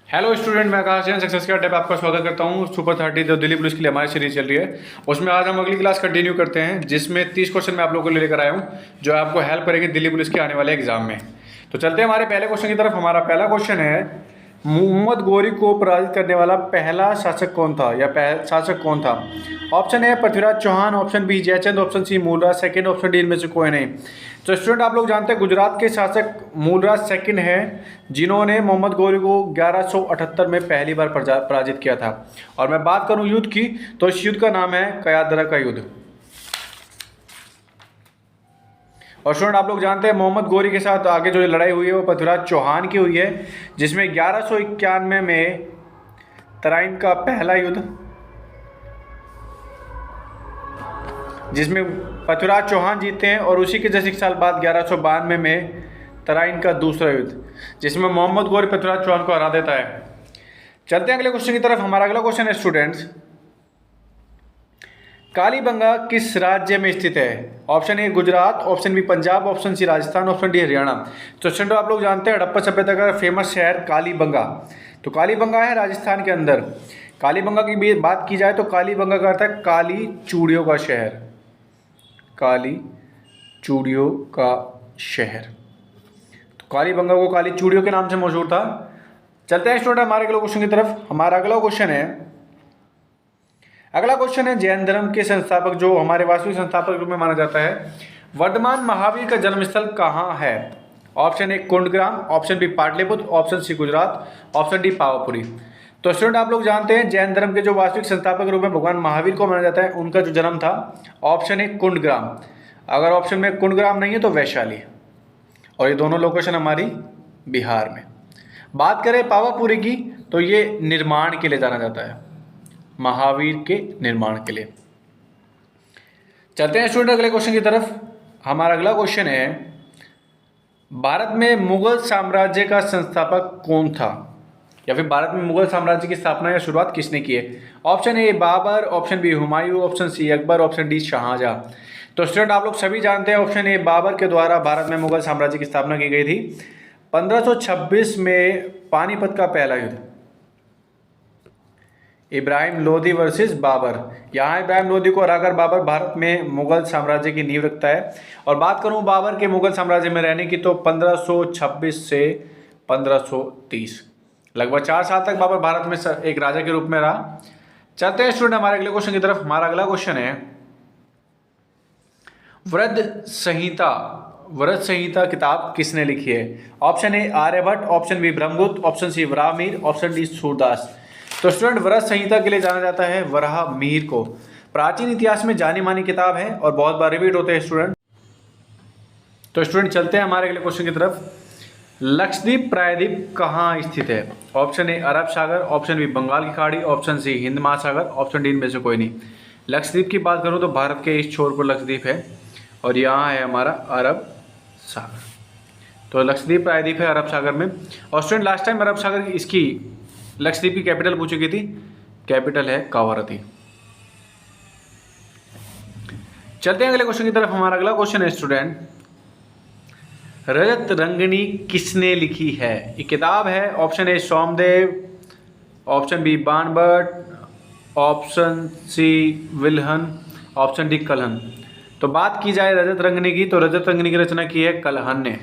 Hello student, मैं आकाश Jain success के अड्डे पे आपका स्वागत करता हूँ। सुपर 30 जो दिल्ली पुलिस के लिए हमारी सीरीज चल रही है, उसमें आज हम अगली क्लास कंटिन्यू करते हैं, जिसमें 30 क्वेश्चन मैं आप लोगों को लेकर आया हूँ जो आपको हेल्प करेंगे दिल्ली पुलिस के आने वाले एग्जाम में। तो चलते हैं हमारे पहले क्वेश्चन की तरफ। हमारा पहला क्वेश्चन है, मोहम्मद गोरी को पराजित करने वाला पहला शासक कौन था या शासक कौन था? Option A Prithviraj Chauhan, option B Jaichand, option C Mulraj second, option D इनमें से कोई नहीं। तो स्टूडेंट, आप लोग जानते हैं गुजरात के शासक मूलराज सेकंड हैं, जिन्होंने मोहम्मद गोरी को 1178 में पहली बार पराजित किया था। और मैं बात करूं युद्ध की, तो इस युद्ध का नाम है कयादरा का युद्ध। और स्टूडेंट, आप लोग जानते हैं मोहम्मद गोरी के साथ आगे जो लड़ाई हुई है वो पृथ्वीराज चौहान की हुई है, जिसमें 1191 में तराइन का पहला युद्ध, जिसमें पृथ्वीराज चौहान जीते हैं, और उसी के जस्ट एक साल बाद 1192 में तराइन का दूसरा युद्ध, जिसमें मोहम्मद गोरी पृथ्वीराज चौहान को हरा देता है। चलते हैं अगले क्वेश्चन की तरफ। हमारा अगला क्वेश्चन है स्टूडेंट्स, कालीबंगा किस राज्य में स्थित है? Option A Gujarat, option B Punjab, option C Rajasthan, option D Haryana. तो स्टूडेंट, आप लोग जानते हैं हड़प्पा सभ्यता का फेमस शहर कालीबंगा, तो कालीबंगा है राजस्थान के अंदर। कालीबंगा की भी बात की जाए तो कालीबंगा का अर्थ है काली चूड़ियों का शहर, काली चूड़ियों का शहर। तो कालीबंगा को काली चूड़ियों के नाम से मशहूर था। चलते हैं स्टूडेंट हमारे अगले क्वेश्चन की तरफ। हमारा अगला क्वेश्चन है जैन धर्म के संस्थापक, जो हमारे वास्तविक संस्थापक रूप में माना जाता है, वर्धमान महावीर का जन्मस्थल कहाँ है? Option A Kundagram, option B Pataliputra, option C Gujarat, option D Pawapuri. तो स्टूडेंट, आप लोग जानते हैं जैन धर्म के जो वास्तविक संस्थापक रूप में भगवान महावीर को माना जाता है, उनका जो जन्म था, ऑप्शन ए कुंडग्राम। अगर ऑप्शन में कुंडग्राम नहीं है तो वैशाली, और ये दोनों लोकेशन हमारी बिहार में। बात करें पावापुरी की, तो ये निर्माण के लिए जाना जाता है, महावीर के निर्माण के लिए। चलते हैं स्टूडेंट अगले क्वेश्चन की तरफ। हमारा अगला क्वेश्चन है, भारत में मुगल साम्राज्य का संस्थापक कौन था, या फिर भारत में मुगल साम्राज्य की स्थापना या शुरुआत किसने की है? Option A Babur, option B Humayun, option C Akbar, option D Shahjahan. तो स्टूडेंट, आप लोग सभी जानते हैं ऑप्शन ए बाबर के द्वारा भारत में मुगल साम्राज्य की स्थापना की गई थी 1526 में। पानीपत का पहला युद्ध, इब्राहिम लोदी वर्सेस बाबर, यहाँ इब्राहिम लोदी को हराकर बाबर भारत में मुगल साम्राज्य की नींव रखता है। और बात करूँ बाबर के मुगल साम्राज्य में रहने की, तो 1526 से 1530, लगभग 4 साल तक बाबर भारत में एक राजा के रूप में रहा। चलते हैं स्टूडेंट हमारे अगले क्वेश्चन की तरफ। हमारा अगला क्वेश्चन है, व्रत संहिता किताब किसने लिखी है? Option A Aryabhata, option B Brahmagupta, option C Varahamihira, option D Surdas. तो स्टूडेंट, व्रत संहिता के लिए जाना जाता है वराहमिहिर को। प्राचीन इतिहास में जानी मानी किताब है और बहुत बार रिपीट होते हैं स्टूडेंट। तो स्टूडेंट, चलते हैं हमारे अगले क्वेश्चन की तरफ। लक्षद्वीप प्रायद्वीप कहाँ स्थित है? ऑप्शन ए अरब सागर, ऑप्शन बी बंगाल की खाड़ी, ऑप्शन सी हिंद महासागर, ऑप्शन डी इनमें से कोई नहीं। लक्षद्वीप की बात करूँ तो भारत के इस छोर पर लक्षद्वीप है, और यहाँ है हमारा अरब सागर। तो लक्षद्वीप प्रायद्वीप है अरब सागर में। और स्टूडेंट, लास्ट टाइम अरब सागर इसकी लक्षद्वीप की कैपिटल पूछी गई थी, कैपिटल है कावारती। चलते हैं अगले क्वेश्चन की तरफ। हमारा अगला क्वेश्चन है स्टूडेंट, रजत रंगिनी किसने लिखी है? ये किताब है। Option A Somdev, option B Banabhatta, option C Bilhana, option D Kalhana. तो बात की जाए रजत रंगिनी की, तो रजत रंगिनी की रचना की है कलहन ने।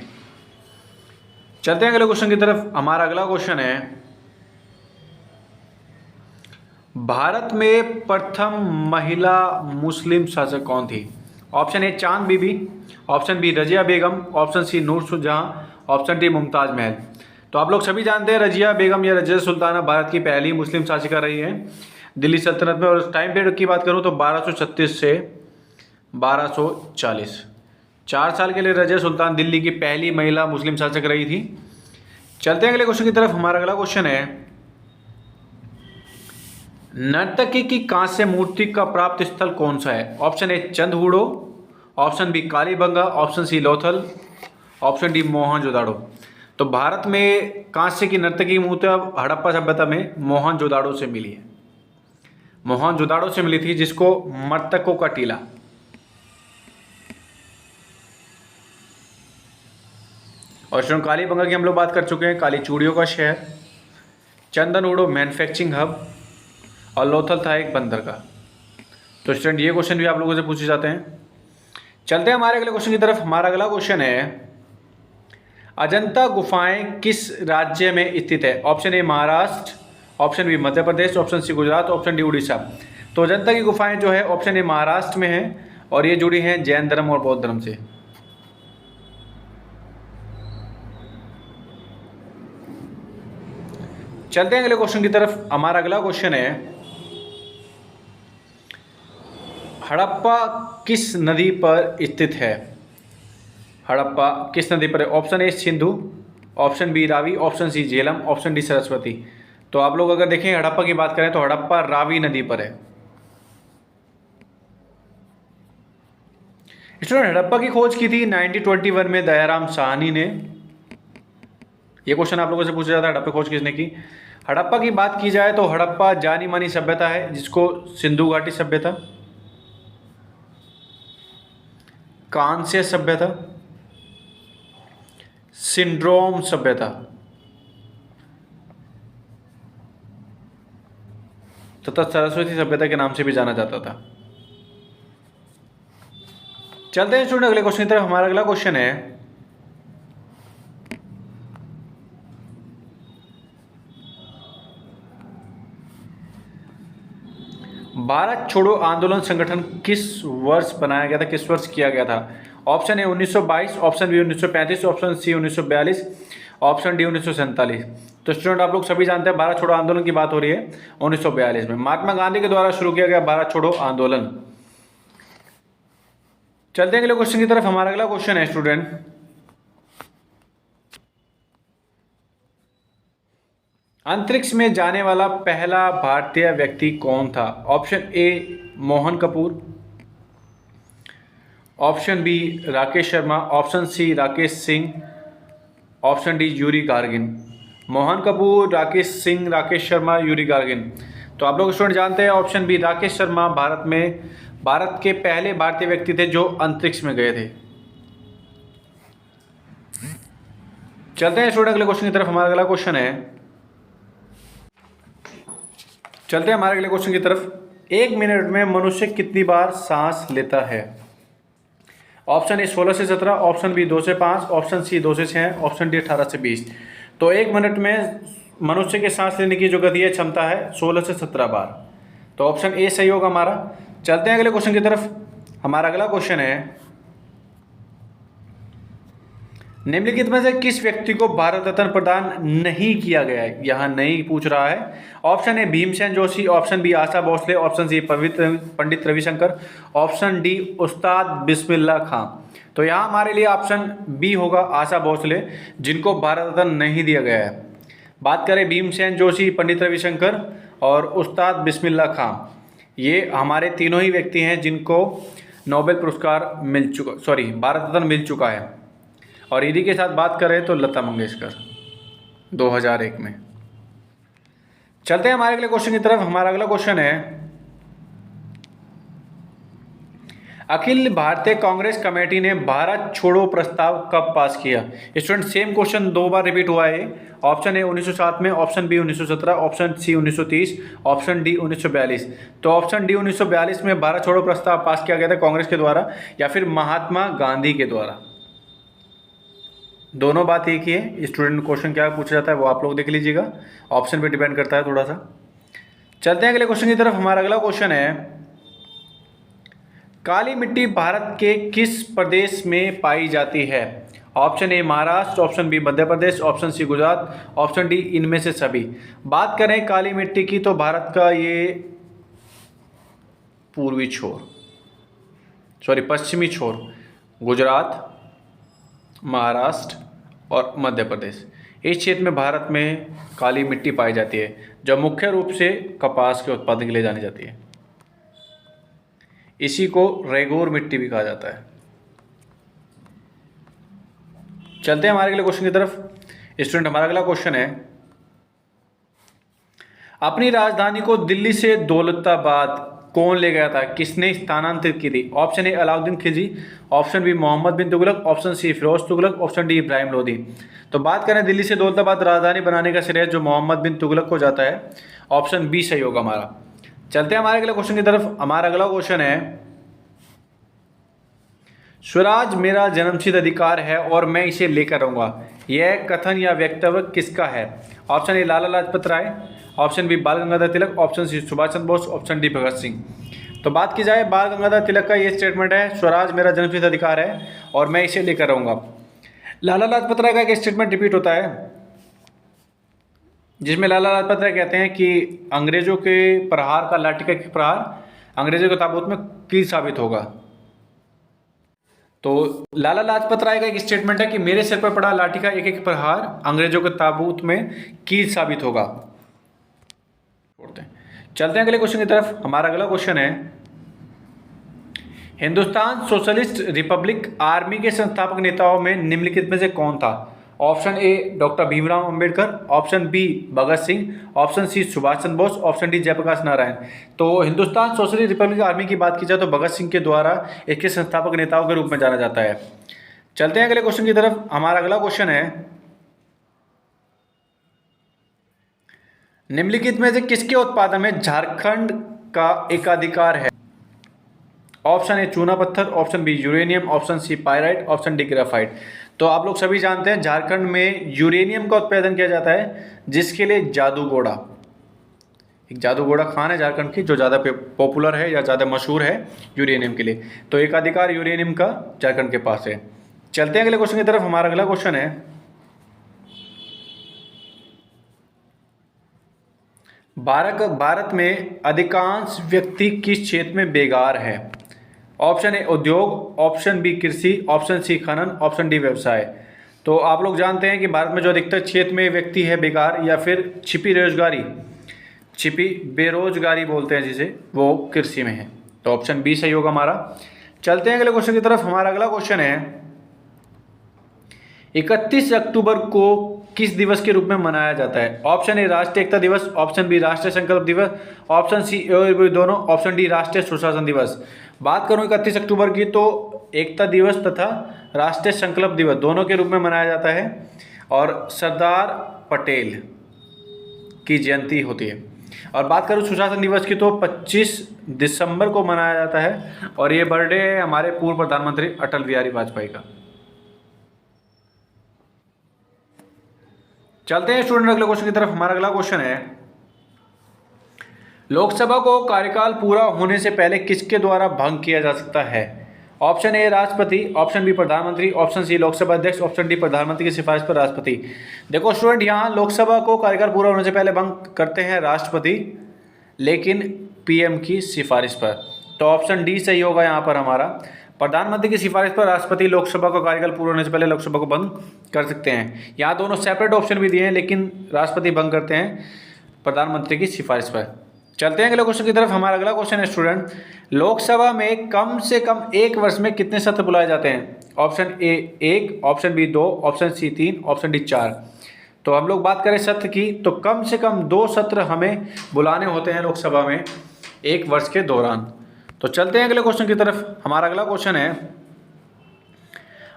चलते हैं अगले क्वेश्चन की तरफ। हमारा अगला क्वेश्चन है, भारत में प्रथम महिला मुस्लिम शासक कौन थी? ऑप्शन ए चांद बीबी, ऑप्शन बी रजिया बेगम, ऑप्शन सी नूर जहां, ऑप्शन डी मुमताज महल। तो आप लोग सभी जानते हैं रजिया बेगम या रजिया सुल्ताना भारत की पहली मुस्लिम शासिका रही है दिल्ली सल्तनत में। और टाइम पीरियड की बात करूं तो 1236 से 1240, 4 साल के लिए रजिया सुल्तान दिल्ली की पहली महिला मुस्लिम शासक रही थी। चलते हैं अगले क्वेश्चन की तरफ। हमारा अगला क्वेश्चन है, नर्तकी की कांस्य मूर्ति का प्राप्त स्थल कौन सा है? Option A Chanhudaro, option B Kalibangan, option C Lothal, option D Mohenjodaro. तो भारत में कांस्य की नर्तकी की मूर्ति हड़प्पा सभ्यता में मोहनजोदाड़ो से मिली है, मोहनजोदाड़ो से मिली थी, जिसको मर्तकों का टीला। और कालीबंगा की हम लोग बात कर चुके हैं, काली चूड़ियों का शहर। चंदनूड़ो मैन्युफैक्चरिंग हब, और लोथल था एक बंदरगाह। तो स्टूडेंट ये क्वेश्चन भी आप लोगों से पूछे जाते हैं। चलते हैं हमारे अगले क्वेश्चन की तरफ। हमारा अगला क्वेश्चन है अजंता गुफाएं किस राज्य में स्थित है? Option A Maharashtra, option B Madhya Pradesh, option C Gujarat, option D Orissa. तो अजंता की गुफाएं जो है ऑप्शन ए महाराष्ट्र में है और ये जुड़ी हैं जैन धर्म और बौद्ध धर्म से। चलते हैं अगले क्वेश्चन की तरफ। हमारा अगला क्वेश्चन है हड़प्पा किस नदी पर स्थित है? हड़प्पा किस नदी पर है? Option A Sindhu, option B Ravi, option C Jhelum, option D Saraswati. तो आप लोग अगर देखें हड़प्पा की बात करें तो हड़प्पा रावी नदी पर है। स्टूडेंट हड़प्पा की खोज की थी 1921 में दयाराम साहनी ने। यह क्वेश्चन आप लोगों से पूछा जाता है हड़प्पा खोज किसने की। हड़प्पा की बात की जाए तो हड़प्पा जानी मानी सभ्यता है जिसको सिंधु घाटी सभ्यता, कांस्य सभ्यता, सिंड्रोम सभ्यता तथा सरस्वती सभ्यता के नाम से भी जाना जाता था। चलते हैं स्टूडेंट अगले क्वेश्चन की तरफ। हमारा अगला क्वेश्चन है भारत छोड़ो आंदोलन संगठन किस वर्ष बनाया गया था, किस वर्ष किया गया था? Option A 1922, option B 1935, option C 1942, option D 1947। तो स्टूडेंट आप लोग सभी जानते हैं भारत छोड़ो आंदोलन की बात हो रही है 1942 में। महात्मा गांधी के द्वारा शुरू किया गया भारत छोड़ो आंदोलन। चलते हैं अगले क्वेश्चन की तरफ। हमारा अगला क्वेश्चन है स्टूडेंट अंतरिक्ष में जाने वाला पहला भारतीय व्यक्ति कौन था? Option A Mohan Kapoor, option B Rakesh Sharma, option C Rakesh Singh, option D Yuri Gagarin. Mohan Kapoor, Rakesh Singh, Rakesh Sharma, Yuri Gagarin. तो आप लोग स्टूडेंट जानते हैं ऑप्शन बी राकेश शर्मा भारत के पहले भारतीय व्यक्ति थे जो अंतरिक्ष में गए थे। चलते हैं स्टूडेंट अगले क्वेश्चन की तरफ। हमारा अगला क्वेश्चन है चलते हैं हमारे अगले क्वेश्चन की तरफ। 1 मिनट में मनुष्य कितनी बार सांस लेता है? ऑप्शन ए 16 से 17, ऑप्शन बी 2 से 5, ऑप्शन सी 2 से 6, ऑप्शन डी 18 से 20। तो 1 मिनट में मनुष्य के सांस लेने की जो गति है क्षमता है 16 से 17 बार। तो ऑप्शन ए सही होगा हमारा। चलते हैं अगले क्वेश्चन की तरफ। हमारा अगला क्वेश्चन है निम्नलिखित में से किस व्यक्ति को भारत रत्न प्रदान नहीं किया गया है? यहां नहीं पूछ रहा है। Option A Bhimsen Joshi, option B Asha Bhosle, option C Pandit Ravishankar, option D Ustad Bismillah खां। तो यहाँ हमारे लिए ऑप्शन बी होगा आशा भोसले, जिनको भारत रत्न नहीं दिया गया है। बात करें भीमसेन जोशी, पंडित रविशंकर और उस्ताद बिस्मिल्लाह खां, ये हमारे तीनों ही व्यक्ति हैं जिनको नोबेल पुरस्कार भारत रत्न मिल चुका है। और इन्हीं के साथ बात करें तो लता मंगेशकर 2001 में। चलते हैं हमारे अगले क्वेश्चन की तरफ। हमारा अगला क्वेश्चन है अखिल भारतीय कांग्रेस कमेटी ने भारत छोड़ो प्रस्ताव कब पास किया? स्टूडेंट सेम क्वेश्चन 2 बार रिपीट हुआ है। ऑप्शन ए 1907 में, option B 1917, option C 1930, option D 1942। तो ऑप्शन डी 1942 में भारत छोड़ो प्रस्ताव पास किया गया था कांग्रेस के द्वारा या फिर महात्मा गांधी के द्वारा। दोनों बात एक ही है। स्टूडेंट क्वेश्चन क्या पूछा जाता है वो आप लोग देख लीजिएगा, ऑप्शन पे डिपेंड करता है थोड़ा सा। चलते हैं अगले क्वेश्चन की तरफ। हमारा अगला क्वेश्चन है काली मिट्टी भारत के किस प्रदेश में पाई जाती है? Option A Maharashtra, option B Madhya Pradesh, option C Gujarat, option D इनमें से सभी। बात करें काली मिट्टी की तो भारत का ये पश्चिमी छोर गुजरात, महाराष्ट्र और मध्य प्रदेश, इस क्षेत्र में भारत में काली मिट्टी पाई जाती है जो मुख्य रूप से कपास के उत्पादन के लिए जानी जाती है। इसी को रेगोर मिट्टी भी कहा जाता है। चलते हैं हमारे अगले क्वेश्चन की तरफ। स्टूडेंट हमारा अगला क्वेश्चन है अपनी राजधानी को दिल्ली से दौलताबाद कौन ले गया था, किसने स्थानांतरित की थी? Option A Alauddin Khilji, option B Mohammad bin Tughlaq, option C Firoz Tughlaq, option D Ibrahim Lodi. तो बात करें दिल्ली से दौलताबाद राजधानी बनाने का श्रेय जो मोहम्मद बिन तुगलक को जाता है, ऑप्शन बी सही होगा हमारा। चलते हैं हमारे अगले क्वेश्चन की तरफ। हमारा अगला क्वेश्चन है, स्वराज मेरा जन्मसिद्ध अधिकार है और मैं इसे लेकर रहूंगा, यह कथन या वक्तव्य किसका है? Option A Lala Lajpat Rai, option B Bal Gangadhar Tilak, option C Subhash Chandra Bose, option D Bhagat Singh. तो बात की जाए बाल गंगाधर तिलक का ये स्टेटमेंट है, स्वराज मेरा जन्मसिद्ध अधिकार है और मैं इसे लेकर रहूंगा। लाला लाजपत राय का एक स्टेटमेंट रिपीट होता है जिसमें लाला लाजपत राय कहते हैं कि अंग्रेजों के प्रहार का, लाठी का प्रहार अंग्रेजों के ताबूत में कील साबित होगा। तो लाला लाजपत राय का एक स्टेटमेंट है कि मेरे सिर पर पड़ा लाठी का एक एक प्रहार अंग्रेजों के ताबूत में कील साबित होगा। चलते हैं अगले क्वेश्चन की तरफ। हमारा अगला क्वेश्चन है, हिंदुस्तान सोशलिस्ट रिपब्लिक आर्मी के संस्थापक नेताओं में निम्नलिखित में से कौन था? Option A doctor Bhimrao Ambedkar, option B Bhagat Singh, option C Subhash Chandra Bose, option D Jayaprakash Narayan. तो हिंदुस्तान सोशलिस्ट रिपब्लिक आर्मी की बात की जाए तो भगत सिंह के द्वारा इसके संस्थापक नेताओं के रूप में जाना जाता है। चलते हैं अगले क्वेश्चन की तरफ। हमारा अगला क्वेश्चन है, निम्नलिखित में से किसके उत्पादन में झारखंड का एकाधिकार है? ऑप्शन ए चूना पत्थर, option B uranium, option C pyrite, option D graphite. तो आप लोग सभी जानते हैं झारखंड में यूरेनियम का उत्पादन किया जाता है जिसके लिए जादूगोड़ा, एक जादूगोड़ा खान है झारखंड की जो ज़्यादा पॉपुलर है या ज़्यादा मशहूर है यूरेनियम के लिए। तो एकाधिकार यूरेनियम का झारखंड के पास है। चलते हैं अगले क्वेश्चन की तरफ। हमारा अगला क्वेश्चन है, भारत में अधिकांश व्यक्ति किस क्षेत्र में बेकार है? ऑप्शन ए उद्योग, ऑप्शन बी कृषि, ऑप्शन सी खनन, ऑप्शन डी व्यवसाय। तो आप लोग जानते हैं कि भारत में जो अधिकतर क्षेत्र में व्यक्ति है बेकार या फिर छिपी रोजगारी, छिपी बेरोजगारी बोलते हैं जिसे, वो कृषि में है। तो ऑप्शन बी सही होगा हमारा। चलते हैं अगले क्वेश्चन की तरफ। हमारा अगला क्वेश्चन है, 31 अक्टूबर को किस दिवस के रूप में मनाया जाता है? ऑप्शन ए राष्ट्रीय एकता दिवस, ऑप्शन बी राष्ट्रीय संकल्प दिवस, ऑप्शन सी दोनों, ऑप्शन डी राष्ट्रीय सुशासन दिवस। बात करूं 31 अक्टूबर की तो एकता दिवस तथा राष्ट्रीय संकल्प दिवस दोनों के रूप में मनाया जाता है और सरदार पटेल की जयंती होती है। और बात करूं सुशासन दिवस की तो 25 दिसंबर को मनाया जाता है और ये बर्थडे है हमारे पूर्व प्रधानमंत्री अटल बिहारी वाजपेयी का। चलते हैं स्टूडेंट अगले क्वेश्चन की तरफ। हमारा अगला क्वेश्चन है, लोकसभा को कार्यकाल पूरा होने से पहले किसके द्वारा भंग किया जा सकता है? ऑप्शन ए राष्ट्रपति, ऑप्शन बी प्रधानमंत्री, ऑप्शन सी लोकसभा अध्यक्ष, ऑप्शन डी प्रधानमंत्री की सिफारिश पर राष्ट्रपति। देखो स्टूडेंट, यहाँ लोकसभा को कार्यकाल पूरा होने से पहले भंग करते हैं राष्ट्रपति, लेकिन पीएम की सिफारिश पर। तो ऑप्शन डी सही होगा यहाँ पर हमारा। प्रधानमंत्री की सिफारिश पर राष्ट्रपति लोकसभा का कार्यकाल पूरा होने से पहले लोकसभा को भंग कर सकते हैं। यहाँ दोनों सेपरेट ऑप्शन भी दिए हैं लेकिन राष्ट्रपति भंग करते हैं प्रधानमंत्री की सिफारिश पर। चलते हैं अगले क्वेश्चन की तरफ। हमारा अगला क्वेश्चन है स्टूडेंट, लोकसभा में कम से कम एक वर्ष में कितने सत्र बुलाए जाते हैं? Option A 1, option B 2, option C 3, option D 4। तो हम लोग बात करें सत्र की तो कम से कम 2 सत्र हमें बुलाने होते हैं लोकसभा में एक वर्ष के दौरान। तो चलते हैं अगले क्वेश्चन की तरफ। हमारा अगला क्वेश्चन है,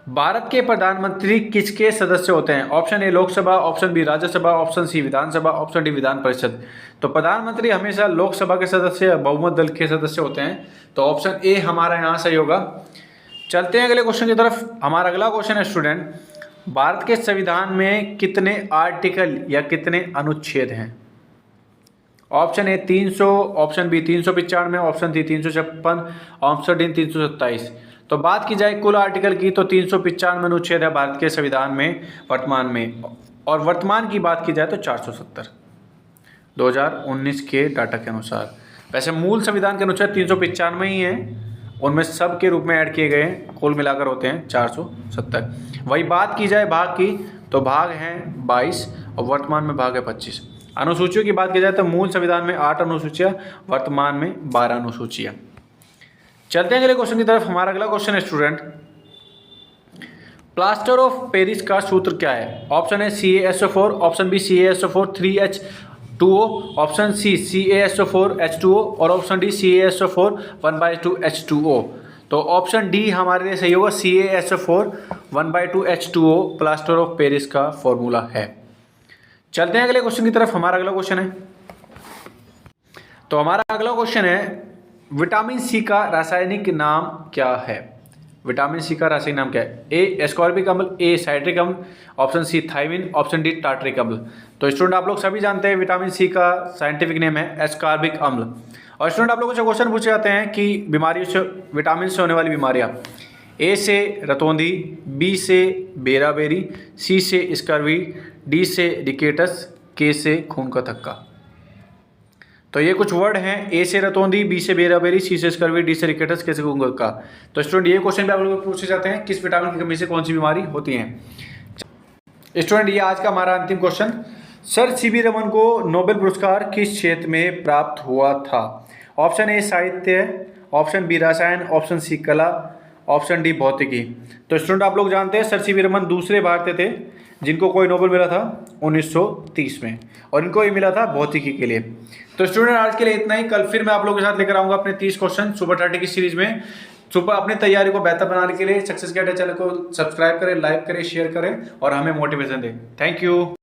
भारत के प्रधानमंत्री किसके सदस्य होते हैं? Option A Lok Sabha, option B Rajya Sabha, option C Vidhan Sabha, option D Vidhan Parishad. तो प्रधानमंत्री हमेशा लोकसभा के सदस्य, बहुमत दल के सदस्य होते हैं। तो ऑप्शन ए हमारा यहाँ सही होगा। चलते हैं अगले क्वेश्चन की तरफ। हमारा अगला क्वेश्चन है स्टूडेंट, भारत के संविधान में कितने आर्टिकल या कितने अनुच्छेद हैं? Option A 300, option B 395, option C 356, option D 327। तो बात की जाए कुल आर्टिकल की तो 395 अनुच्छेद है भारत के संविधान में वर्तमान में, और वर्तमान की बात की जाए तो 470 2019 के डाटा के अनुसार। वैसे मूल संविधान के अनुच्छेद 395 ही हैं, उनमें सब के रूप में ऐड किए गए हैं, कुल मिलाकर होते हैं 470। वही बात की जाए भाग की तो भाग हैं 22 और वर्तमान में भाग है 25। अनुसूचियों की बात की जाए तो मूल संविधान में 8 अनुसूचियाँ, वर्तमान में 12 अनुसूचियाँ। चलते हैं अगले क्वेश्चन की तरफ। हमारा अगला क्वेश्चन है स्टूडेंट, प्लास्टर ऑफ पेरिस का सूत्र क्या है? ऑप्शन है CaSO4, option B CaSO4 3H, 2O, option C CaSO4 H2O और ऑप्शन डी CaSO4 1/2 H2O। तो ऑप्शन डी हमारे लिए सही होगा, CaSO4 1/2 H2O plaster of Paris का फॉर्मूला है। चलते हैं अगले क्वेश्चन की तरफ। हमारा अगला क्वेश्चन है, तो हमारा अगला क्वेश्चन है विटामिन सी का रासायनिक नाम क्या है। विटामिन सी का रासायनिक नाम क्या है? ए एस्कॉर्बिक अम्ल, ए साइट्रिक अम्ल, option C thiamine, option D tartaric अम्ल। तो स्टूडेंट आप लोग सभी जानते हैं विटामिन सी का साइंटिफिक नेम है एस्कॉर्बिक अम्ल। और स्टूडेंट आप लोगों से क्वेश्चन पूछे जाते हैं कि बीमारियों से, विटामिन से होने वाली बीमारियां, ए से रतौंधी, बी से बेराबेरी, सी से स्कर्वी, डी से रिकेटस, के से खून का थक्का। तो ये कुछ वर्ड हैं, ए से रतौंधी, बी से बेराबेरी, सी से स्कर्वी, डी से रिकेटस, के से खून का थक्का। तो स्टूडेंट ये क्वेश्चन भी आप लोगों को पूछे जाते हैं, किस विटामिन की कमी से कौन सी बीमारी होती है। स्टूडेंट ये आज का हमारा अंतिम क्वेश्चन, सर सीवी रमन को नोबेल पुरस्कार किस क्षेत्र में प्राप्त हुआ था। ऑप्शन ए साहित्य, ऑप्शन बी रसायन, ऑप्शन सी कला, ऑप्शन डी भौतिकी। तो स्टूडेंट आप लोग जानते हैं सर सीवी रमन दूसरे भारतीय थे जिनको कोई नोबेल मिला था 1930 में, और इनको ये मिला था भौतिकी के लिए। तो स्टूडेंट आज के लिए इतना ही। कल फिर मैं आप लोगों के साथ लेकर आऊंगा अपने 30 क्वेश्चन सुपर 30 की सीरीज में। सुपर अपनी तैयारी को बेहतर बनाने के लिए सक्सेस गेट चैनल को सब्सक्राइब करें, लाइक करें, शेयर करें और हमें मोटिवेशन दें। Thank you.